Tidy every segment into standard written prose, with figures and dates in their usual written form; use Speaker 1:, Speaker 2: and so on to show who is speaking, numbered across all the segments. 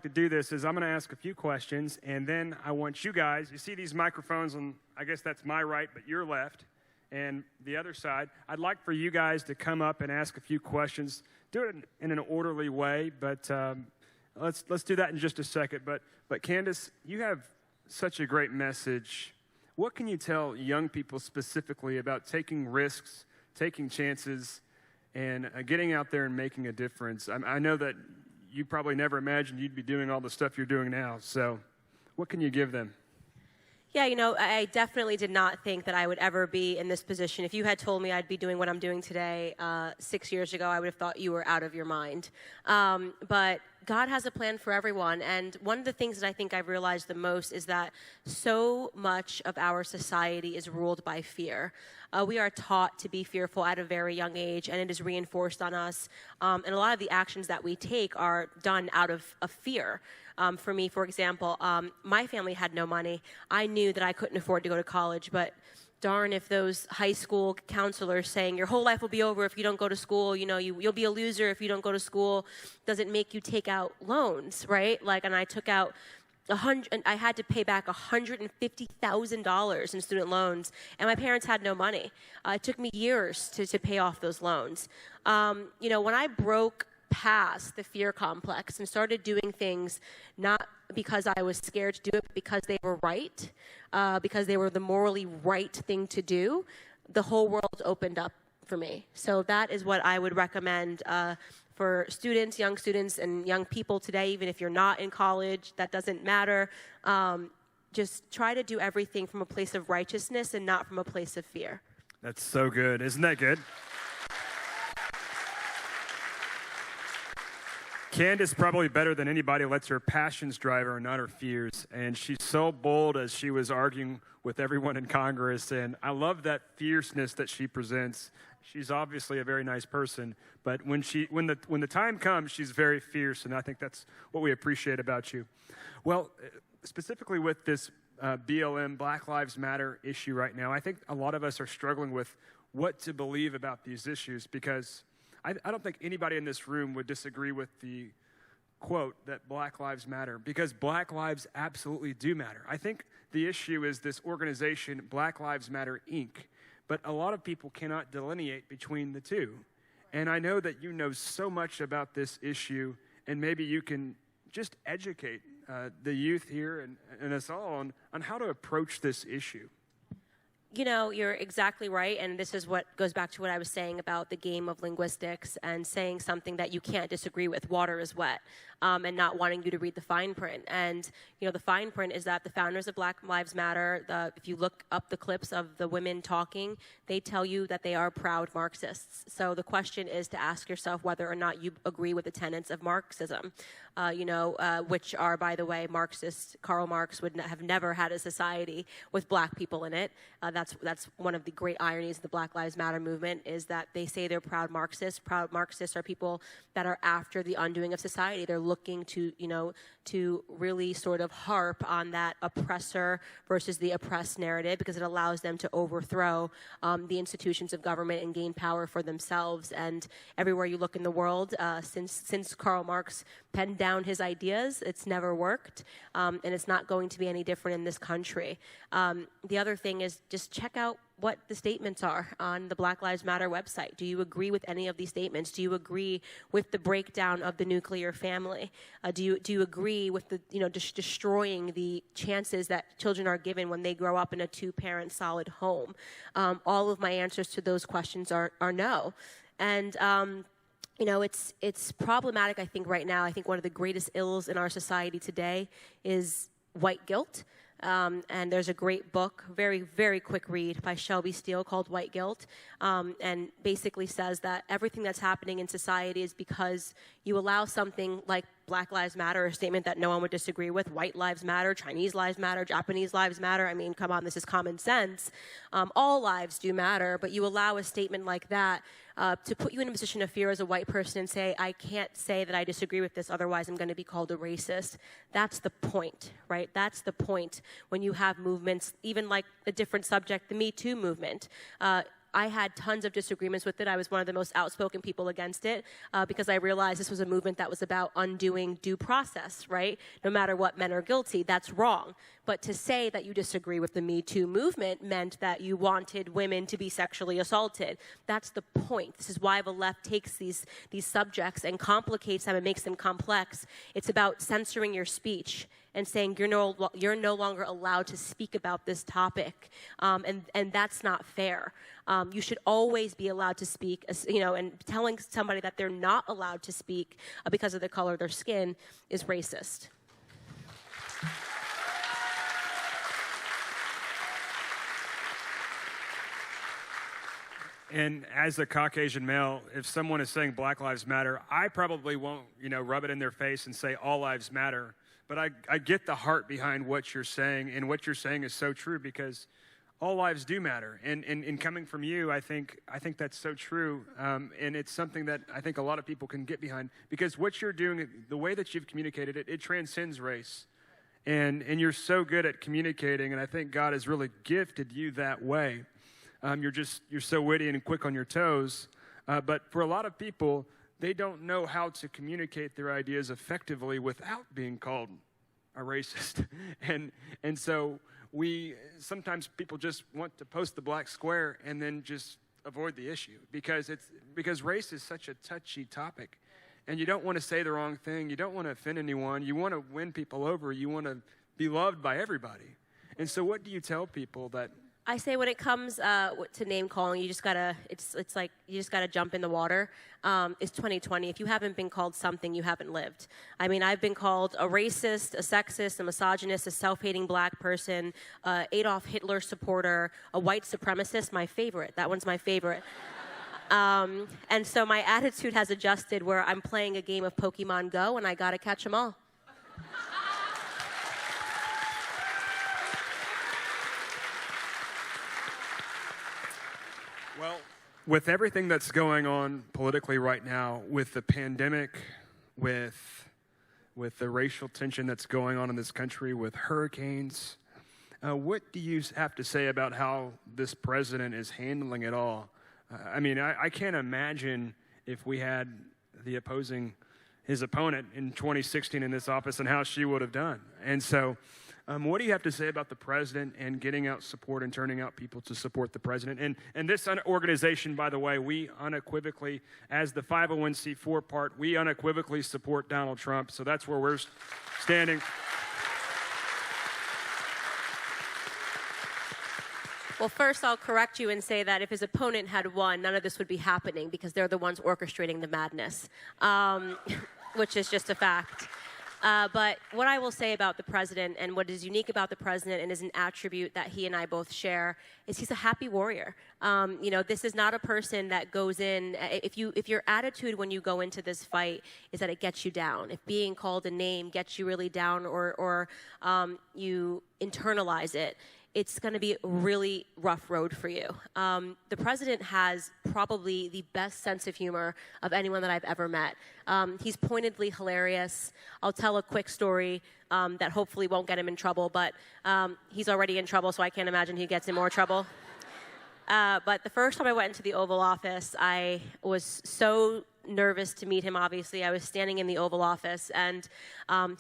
Speaker 1: To do this is I'm going to ask a few questions, and then I want you guys, you see these microphones on, I guess that's my right, but your left, and the other side. I'd like for you guys to come up and ask a few questions. Do it in an orderly way, but let's do that in just a second. But Candace, you have such a great message. What can you tell young people specifically about taking risks, taking chances, and getting out there and making a difference? I know that you probably never imagined you'd be doing all the stuff you're doing now. So what can you give them?
Speaker 2: Yeah, I definitely did not think that I would ever be in this position. If you had told me I'd be doing what I'm doing today 6 years ago, I would have thought you were out of your mind. But God has a plan for everyone. And one of the things that I think I've realized the most is that so much of our society is ruled by fear. We are taught to be fearful at a very young age, and it is reinforced on us. And a lot of the actions that we take are done out of fear. For me, for example, my family had no money. I knew that I couldn't afford to go to college, but darn if those high school counselors saying your whole life will be over if you don't go to school, you'll be a loser if you don't go to school, doesn't make you take out loans, right? And I took out I had to pay back $150,000 in student loans, and my parents had no money. It took me years to pay off those loans. When I broke past the fear complex and started doing things not because I was scared to do it, but because they were right, because they were the morally right thing to do, the whole world opened up for me. So that is what I would recommend for students, and young people today. Even if you're not in college, that doesn't matter. Just try to do everything from a place of righteousness and not from a place of fear.
Speaker 1: That's so good. Isn't that good? Candace, probably better than anybody, lets her passions drive her and not her fears. And she's so bold as she was arguing with everyone in Congress. And I love that fierceness that she presents. She's obviously a very nice person, but when the time comes, she's very fierce, and I think that's what we appreciate about you. Well, specifically with this BLM, Black Lives Matter issue right now, I think a lot of us are struggling with what to believe about these issues, because I don't think anybody in this room would disagree with the quote that Black Lives Matter, because Black lives absolutely do matter. I think the issue is this organization, Black Lives Matter, Inc., but a lot of people cannot delineate between the two. And I know that you know so much about this issue, and maybe you can just educate the youth here and us all on how to approach this issue.
Speaker 2: You're exactly right, and this is what goes back to what I was saying about the game of linguistics and saying something that you can't disagree with, water is wet, and not wanting you to read the fine print. And, the fine print is that the founders of Black Lives Matter, if you look up the clips of the women talking, they tell you that they are proud Marxists. So the question is to ask yourself whether or not you agree with the tenets of Marxism, which are, by the way, Marxists. Karl Marx would have never had a society with black people in it. That's one of the great ironies of the Black Lives Matter movement, is that they say they're proud Marxists. Proud Marxists are people that are after the undoing of society. They're looking to really sort of harp on that oppressor versus the oppressed narrative, because it allows them to overthrow the institutions of government and gain power for themselves. And everywhere you look in the world, since Karl Marx penned down his ideas, it's never worked, and it's not going to be any different in this country. The other thing is just check out what the statements are on the Black Lives Matter website. Do you agree with any of these statements? Do you agree with the breakdown of the nuclear family? Do you agree with the destroying the chances that children are given when they grow up in a two-parent solid home? All of my answers to those questions are no. And it's problematic, I think, right now. I think one of the greatest ills in our society today is white guilt. And there's a great book, very, very quick read, by Shelby Steele called White Guilt, and basically says that everything that's happening in society is because you allow something like Black Lives Matter, a statement that no one would disagree with, white lives matter, Chinese lives matter, Japanese lives matter. I mean, come on, this is common sense. All lives do matter, but you allow a statement like that to put you in a position of fear as a white person and say, I can't say that I disagree with this, otherwise I'm going to be called a racist. That's the point, right? That's the point when you have movements, even like a different subject, the Me Too movement. I had tons of disagreements with it. I was one of the most outspoken people against it because I realized this was a movement that was about undoing due process, right? No matter what, men are guilty. That's wrong. But to say that you disagree with the Me Too movement meant that you wanted women to be sexually assaulted. That's the point. This is why the left takes these subjects and complicates them and makes them complex. It's about censoring your speech and saying you're no longer allowed to speak about this topic, and that's not fair. You should always be allowed to speak, and telling somebody that they're not allowed to speak because of the color of their skin is racist.
Speaker 1: And as a Caucasian male, if someone is saying Black Lives Matter, I probably won't, rub it in their face and say all lives matter. But I get the heart behind what you're saying, and what you're saying is so true because all lives do matter. And coming from you, I think that's so true. And it's something that I think a lot of people can get behind because what you're doing, the way that you've communicated it, it transcends race. And you're so good at communicating, and I think God has really gifted you that way. You're so witty and quick on your toes. But for a lot of people, they don't know how to communicate their ideas effectively without being called a racist. And so sometimes people just want to post the black square and then just avoid the issue because race is such a touchy topic. And you don't want to say the wrong thing. You don't want to offend anyone. You want to win people over. You want to be loved by everybody. And so what do you tell people that...
Speaker 2: I say when it comes to name calling, you just gotta jump in the water. It's 2020. If you haven't been called something, you haven't lived. I mean, I've been called a racist, a sexist, a misogynist, a self-hating black person, Adolf Hitler supporter, a white supremacist. My favorite. That one's my favorite. And so my attitude has adjusted where I'm playing a game of Pokemon Go and I gotta catch them all.
Speaker 1: Well, with everything that's going on politically right now, with the pandemic, with the racial tension that's going on in this country, with hurricanes, what do you have to say about how this president is handling it all? I can't imagine if we had his opponent in 2016 in this office and how she would have done. And so what do you have to say about the president and getting out support and turning out people to support the president? And this organization, by the way, we unequivocally, as the 501c4 part, we unequivocally support Donald Trump. So that's where we're standing.
Speaker 2: Well, first I'll correct you and say that if his opponent had won, none of this would be happening because they're the ones orchestrating the madness, which is just a fact. But what I will say about the president and what is unique about the president and is an attribute that he and I both share is he's a happy warrior. This is not a person that goes in, if your attitude when you go into this fight is that it gets you down, if being called a name gets you really down or you internalize it, it's going to be a really rough road for you. The president has probably the best sense of humor of anyone that I've ever met. He's pointedly hilarious. I'll tell a quick story that hopefully won't get him in trouble, but he's already in trouble, so I can't imagine he gets in more trouble. But the first time I went into the Oval Office, I was so nervous to meet him, obviously. I was standing in the Oval Office, and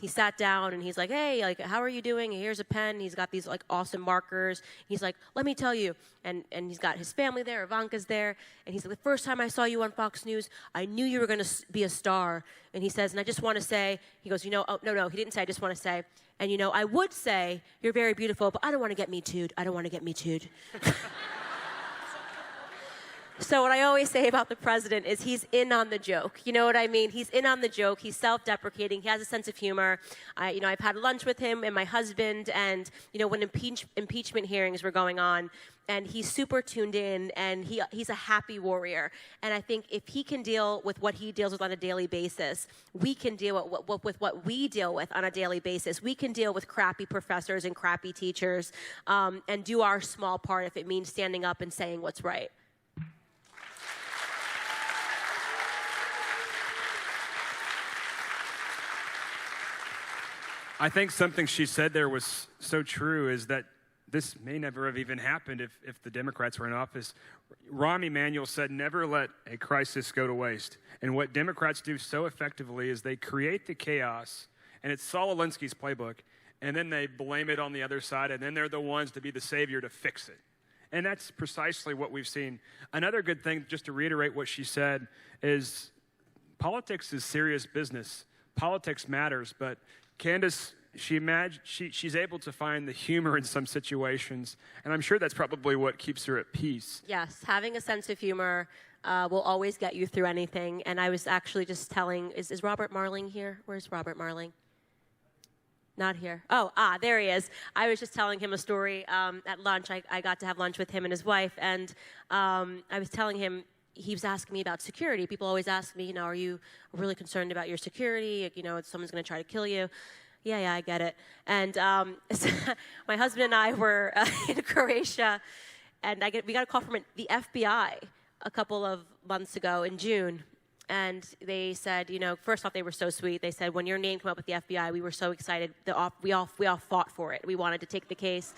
Speaker 2: he sat down, and he's like, hey, how are you doing? And here's a pen. He's got these, awesome markers. He's like, let me tell you. And he's got his family there. Ivanka's there. And he's like, the first time I saw you on Fox News, I knew you were going to be a star. And he says, and I just want to say, he goes, oh, no, he didn't say, I just want to say. And, I would say, you're very beautiful, but I don't want to get Me Too'd. I don't want to get Me Too'd. So what I always say about the president is he's in on the joke. You know what I mean? He's in on the joke. He's self-deprecating. He has a sense of humor. I've had lunch with him and my husband, and when impeachment hearings were going on, and he's super tuned in, and he's a happy warrior. And I think if he can deal with what he deals with on a daily basis, we can deal with what we deal with on a daily basis. We can deal with crappy professors and crappy teachers, and do our small part if it means standing up and saying what's right.
Speaker 1: I think something she said there was so true is that this may never have even happened if the Democrats were in office. Rahm Emanuel said, never let a crisis go to waste. And what Democrats do so effectively is they create the chaos, and it's Saul Alinsky's playbook, and then they blame it on the other side, and then they're the ones to be the savior to fix it. And that's precisely what we've seen. Another good thing, just to reiterate what she said, is politics is serious business. Politics matters, but Candace, she's able to find the humor in some situations, and I'm sure that's probably what keeps her at peace.
Speaker 2: Yes, having a sense of humor will always get you through anything. And I was actually just telling, is Robert Marling here? Where's Robert Marling? Not here. There he is. I was just telling him a story at lunch. I got to have lunch with him and his wife, and I was telling him, he was asking me about security. People always ask me, are you really concerned about your security? Someone's going to try to kill you. Yeah, I get it. And my husband and I were in Croatia, and we got a call from the FBI a couple of months ago in June. And they said, first off, they were so sweet. They said, when your name came up with the FBI, we were so excited. We all fought for it. We wanted to take the case.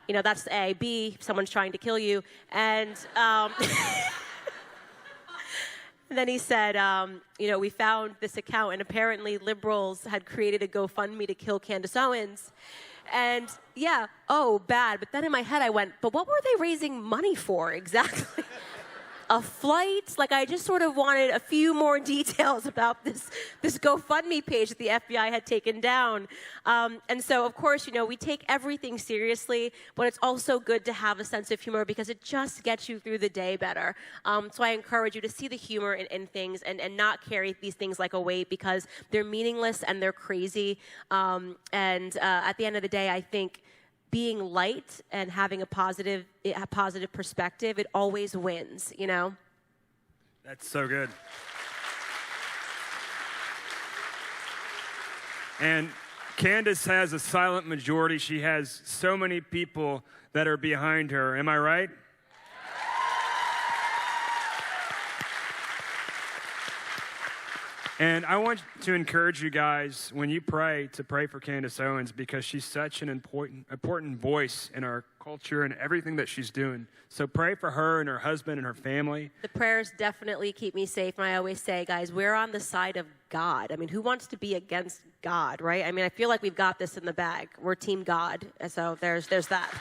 Speaker 2: That's A. B, someone's trying to kill you. And and then he said, we found this account, and apparently liberals had created a GoFundMe to kill Candace Owens. And bad. But then in my head I went, but what were they raising money for exactly? A flight? I just sort of wanted a few more details about this GoFundMe page that the FBI had taken down. And so, of course, we take everything seriously, but it's also good to have a sense of humor because it just gets you through the day better. So I encourage you to see the humor in things and not carry these things like a weight because they're meaningless and they're crazy. And at the end of the day, I think being light and having a positive perspective, it always wins,
Speaker 1: That's so good. And Candace has a silent majority. She has so many people that are behind her. Am I right? And I want to encourage you guys, when you pray, to pray for Candace Owens because she's such an important voice in our culture and everything that she's doing. So pray for her and her husband and her family.
Speaker 2: The prayers definitely keep me safe. And I always say, guys, we're on the side of God. I mean, who wants to be against God, right? I mean, I feel like we've got this in the bag. We're Team God. So there's that.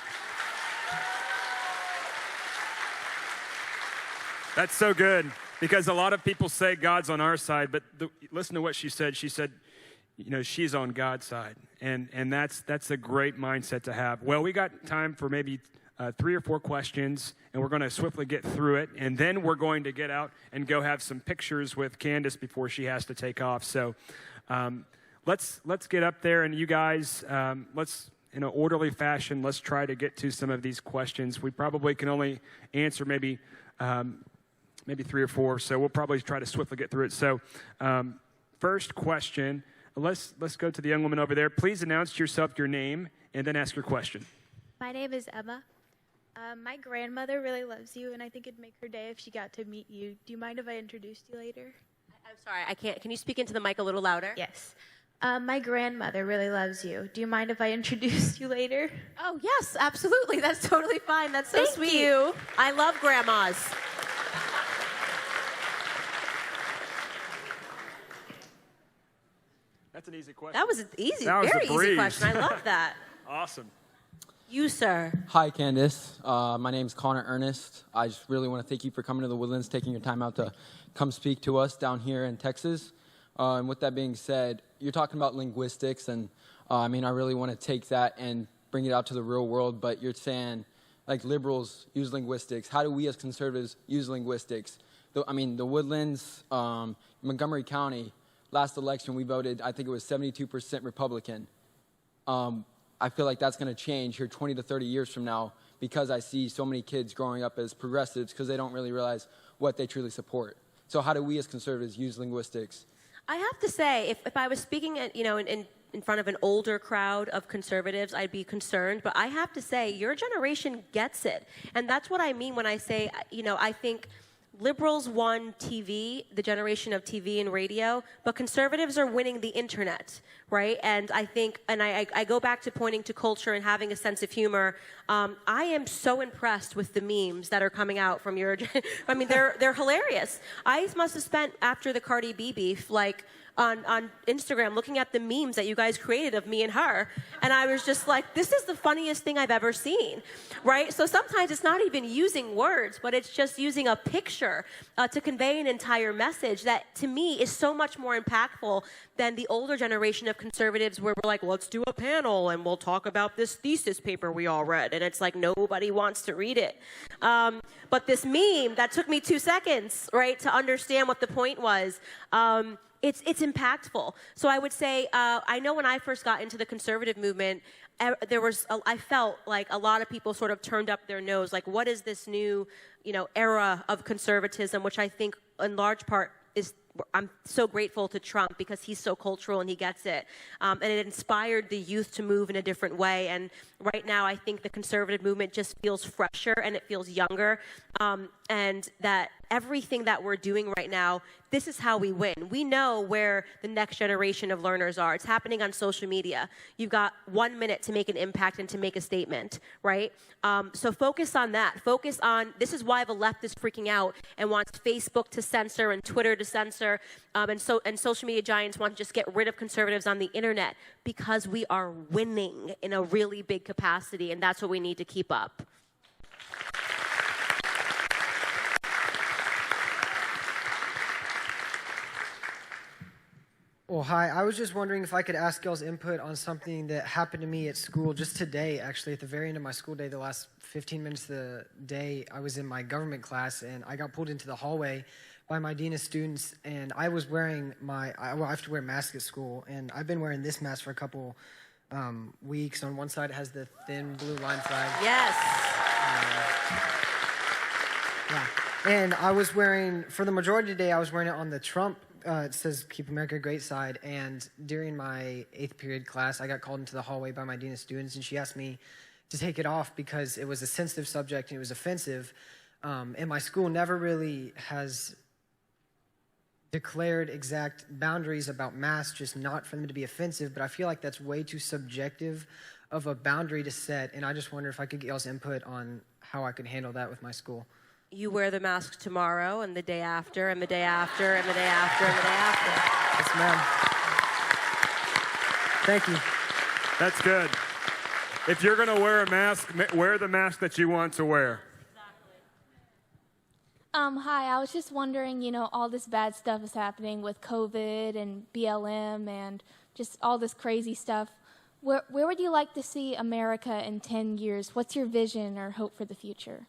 Speaker 1: That's so good. Because a lot of people say God's on our side, but listen to what she said. She said, she's on God's side. And that's a great mindset to have. Well, we got time for maybe 3 or 4 questions, and we're going to swiftly get through it. And then we're going to get out and go have some pictures with Candace before she has to take off. So let's get up there, and you guys, let's, in an orderly fashion, let's try to get to some of these questions. We probably can only answer maybe 3 or 4, so we'll probably try to swiftly get through it. So first question, let's go to the young woman over there. Please announce yourself, your name, and then ask your question.
Speaker 3: My name is Emma. My grandmother really loves you, and I think it'd make her day if she got to meet you. Do you mind if I introduced you later?
Speaker 2: I'm sorry, I can't. Can you speak into the mic a little louder?
Speaker 3: Yes. My grandmother really loves you. Do you mind if I introduced you later?
Speaker 2: Oh, yes, absolutely. That's totally fine. That's so sweet.
Speaker 3: Thank you.
Speaker 2: I love grandmas.
Speaker 1: That's an easy question.
Speaker 2: That was an easy,
Speaker 1: That was
Speaker 2: very
Speaker 1: a breeze.
Speaker 2: easy question. I love that.
Speaker 1: Awesome.
Speaker 2: You, sir.
Speaker 4: Hi, Candace. My name's Connor Ernest. I just really want to thank you for coming to the Woodlands, taking your time out to come speak to us down here in Texas. And with that being said, you're talking about linguistics, and I really want to take that and bring it out to the real world, but you're saying, liberals use linguistics. How do we as conservatives use linguistics? The Woodlands, Montgomery County, last election we voted, I think it was 72% Republican. I feel like that's going to change here 20 to 30 years from now because I see so many kids growing up as progressives because they don't really realize what they truly support. So how do we as conservatives use linguistics?
Speaker 2: I have to say, if I was speaking in front of an older crowd of conservatives, I'd be concerned. But I have to say, your generation gets it. And that's what I mean when I say, I think liberals won TV, the generation of TV and radio, but conservatives are winning the internet, right? And I think, and I go back to pointing to culture and having a sense of humor. I am so impressed with the memes that are coming out from your, I mean, they're hilarious. I must have spent, after the Cardi B beef, like, on Instagram looking at the memes that you guys created of me and her, and I was just like, this is the funniest thing I've ever seen, right? So sometimes it's not even using words, but it's just using a picture to convey an entire message that, to me, is so much more impactful than the older generation of conservatives where we're like, let's do a panel and we'll talk about this thesis paper we all read, and it's like nobody wants to read it. But this meme that took me 2 seconds, right, to understand what the point was, it's impactful. So I would say, I know when I first got into the conservative movement, I felt like a lot of people sort of turned up their nose, like, what is this new, era of conservatism, which I think in large part is, I'm so grateful to Trump because he's so cultural and he gets it. And it inspired the youth to move in a different way. And right now, I think the conservative movement just feels fresher and it feels younger. And that everything that we're doing right now, this is how we win. We know where the next generation of learners are. It's happening on social media. You've got 1 minute to make an impact and to make a statement, right? So focus on that. Focus on, this is why the left is freaking out and wants Facebook to censor and Twitter to censor, and social media giants want to just get rid of conservatives on the internet, because we are winning in a really big capacity, and that's what we need to keep up.
Speaker 5: Well, hi. I was just wondering if I could ask y'all's input on something that happened to me at school just today, actually, at the very end of my school day, the last 15 minutes of the day. I was in my government class, and I got pulled into the hallway by my dean of students, and I was wearing I have to wear a mask at school, and I've been wearing this mask for a couple weeks. On one side, it has the thin blue line flag.
Speaker 2: Yes.
Speaker 5: Yeah. And I was wearing, for the majority of the day, I was wearing it on the Trump, it says Keep America Great side, and during my 8th period class, I got called into the hallway by my dean of students, and she asked me to take it off because it was a sensitive subject and it was offensive, and my school never really has declared exact boundaries about masks, just not for them to be offensive, but I feel like that's way too subjective of a boundary to set, and I just wonder if I could get y'all's input on how I could handle that with my school.
Speaker 2: You wear the mask tomorrow and the day after and the day after and the day after and the day after.
Speaker 5: Yes, ma'am. Thank you.
Speaker 1: That's good. If you're going to wear a mask, wear the mask that you want to wear.
Speaker 6: Hi, I was just wondering, all this bad stuff is happening with COVID and BLM and just all this crazy stuff. Where would you like to see America in 10 years? What's your vision or hope for the future?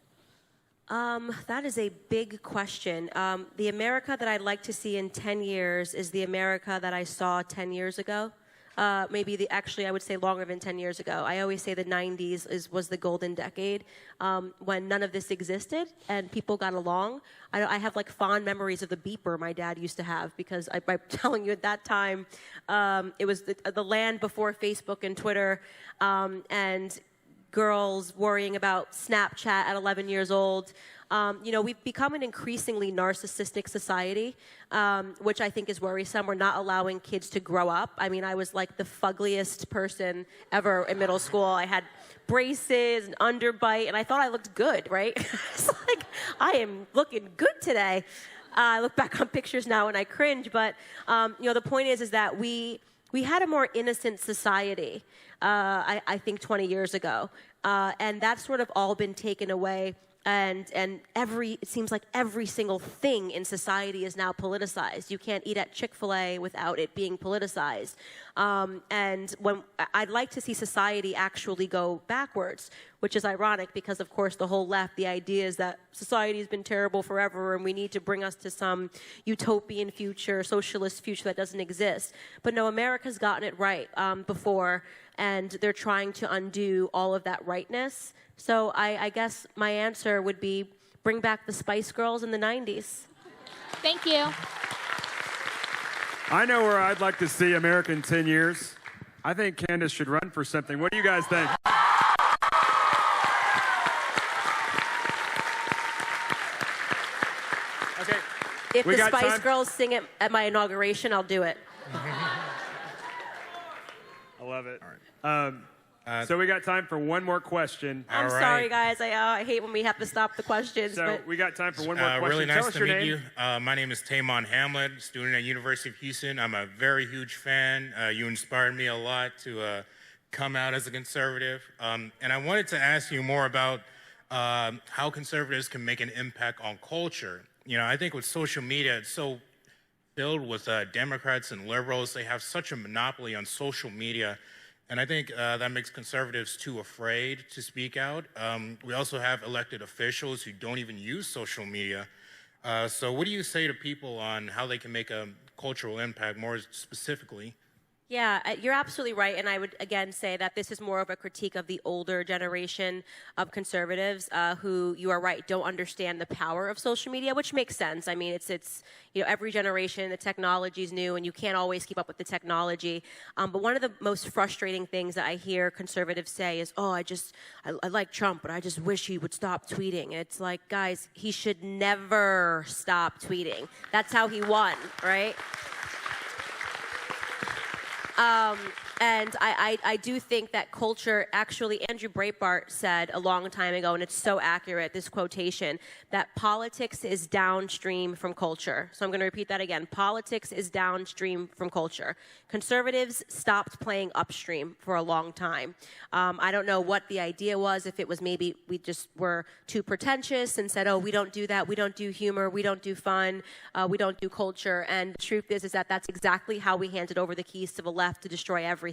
Speaker 2: That is a big question. The America that I'd like to see in 10 years is the America that I saw 10 years ago. Actually, I would say longer than 10 years ago. I always say the 90s was the golden decade, when none of this existed and people got along. I have like fond memories of the beeper my dad used to have, because I'm telling you, at that time, it was the land before Facebook and Twitter, and girls worrying about Snapchat at 11 years old. We've become an increasingly narcissistic society, which I think is worrisome. We're not allowing kids to grow up. I mean, I was like the fuggliest person ever in middle school. I had braces and underbite, and I thought I looked good, right? It's like, I am looking good today. I look back on pictures now and I cringe, but the point is that we had a more innocent society, I think 20 years ago, and that's sort of all been taken away. And it seems like every single thing in society is now politicized. You can't eat at Chick-fil-A without it being politicized. And when I'd like to see society actually go backwards, which is ironic because, of course, the whole left, the idea is that society has been terrible forever and we need to bring us to some utopian future, socialist future that doesn't exist. But no, America's gotten it right before, and they're trying to undo all of that rightness. So I guess my answer would be bring back the Spice Girls in the 90s.
Speaker 6: Thank you.
Speaker 1: I know where I'd like to see America in 10 years. I think Candace should run for something. What do you guys think?
Speaker 2: If
Speaker 1: We
Speaker 2: the
Speaker 1: got
Speaker 2: Spice
Speaker 1: time?
Speaker 2: Girls sing it at my inauguration, I'll do it.
Speaker 1: I love it. So we got time for one more question.
Speaker 2: I'm sorry, guys. I hate when we have to stop the questions.
Speaker 1: So
Speaker 2: but
Speaker 1: we got time for one more question.
Speaker 7: Really
Speaker 1: Tell
Speaker 7: nice
Speaker 1: us
Speaker 7: to
Speaker 1: your
Speaker 7: meet
Speaker 1: name.
Speaker 7: you. My name is Tamon Hamlet, student at University of Houston. I'm a very huge fan. You inspired me a lot to come out as a conservative. And I wanted to ask you more about how conservatives can make an impact on culture. You know, I think with social media, it's so filled with Democrats and liberals. They have such a monopoly on social media. And I think that makes conservatives too afraid to speak out. We also have elected officials who don't even use social media. So what do you say to people on how they can make a cultural impact more specifically?
Speaker 2: Yeah, you're absolutely right. And I would, again, say that this is more of a critique of the older generation of conservatives who, you are right, don't understand the power of social media, which makes sense. I mean, it's you know, every generation, the technology is new, and you can't always keep up with the technology. But one of the most frustrating things that I hear conservatives say is, oh, I like Trump, but I just wish he would stop tweeting. And it's like, guys, he should never stop tweeting. That's how he won, right? And I do think that culture, actually, Andrew Breitbart said a long time ago, and it's so accurate, this quotation, that politics is downstream from culture. So I'm going to repeat that again. Politics is downstream from culture. Conservatives stopped playing upstream for a long time. I don't know what the idea was, if it was maybe we just were too pretentious and said, oh, we don't do that, we don't do humor, we don't do fun, we don't do culture. And the truth is that that's exactly how we handed over the keys to the left to destroy everything,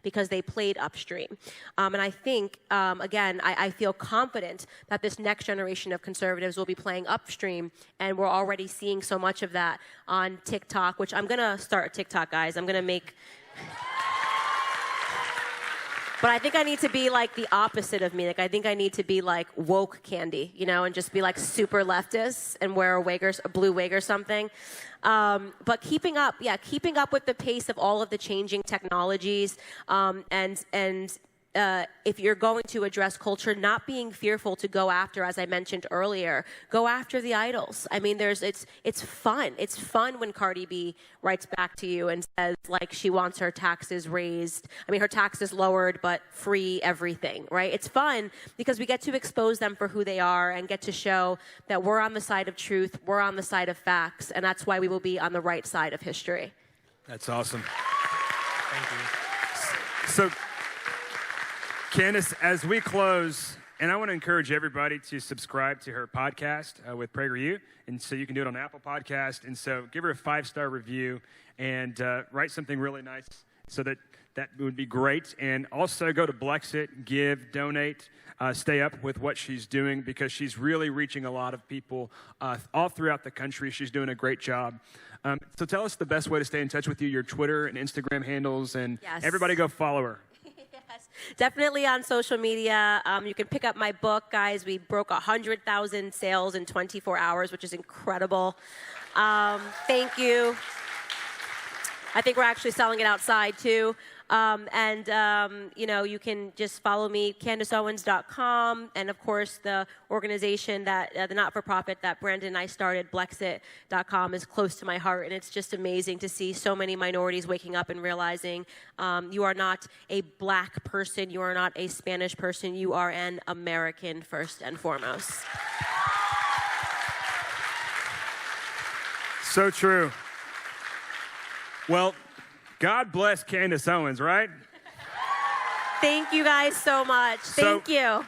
Speaker 2: because they played upstream. And I think, again, I feel confident that this next generation of conservatives will be playing upstream, and we're already seeing so much of that on TikTok, which I'm going to start TikTok, guys. I'm going to make... But I think I need to be like the opposite of me. Like, I think I need to be like woke Candy, you know, and just be like super leftist and wear a blue wig or something. But keeping up with the pace of all of the changing technologies, and if you're going to address culture, not being fearful to go after, as I mentioned earlier, go after the idols. I mean, it's fun. It's fun when Cardi B writes back to you and says, like, she wants her taxes raised. I mean, her taxes lowered, but free everything, right? It's fun because we get to expose them for who they are and get to show that we're on the side of truth, we're on the side of facts, and that's why we will be on the right side of history.
Speaker 1: That's awesome.
Speaker 7: Thank you.
Speaker 1: So, Candace, as we close, and I want to encourage everybody to subscribe to her podcast with PragerU, and so you can do it on Apple Podcast. And so give her a 5-star review and write something really nice, so that would be great. And also go to BLEXIT, give, donate, stay up with what she's doing, because she's really reaching a lot of people all throughout the country. She's doing a great job. So tell us the best way to stay in touch with you, your Twitter and Instagram handles, and everybody go follow her.
Speaker 2: Definitely on social media. You can pick up my book, guys. We broke 100,000 sales in 24 hours, which is incredible. Thank you. I think we're actually selling it outside, too. You know, you can just follow me, CandaceOwens.com, and of course the organization that, the not-for-profit that Brandon and I started, BLEXIT.com, is close to my heart, and it's just amazing to see so many minorities waking up and realizing you are not a black person, you are not a Spanish person, you are an American first and foremost.
Speaker 1: So true. Well, God bless Candace Owens, right?
Speaker 2: Thank you guys so much. Thank you.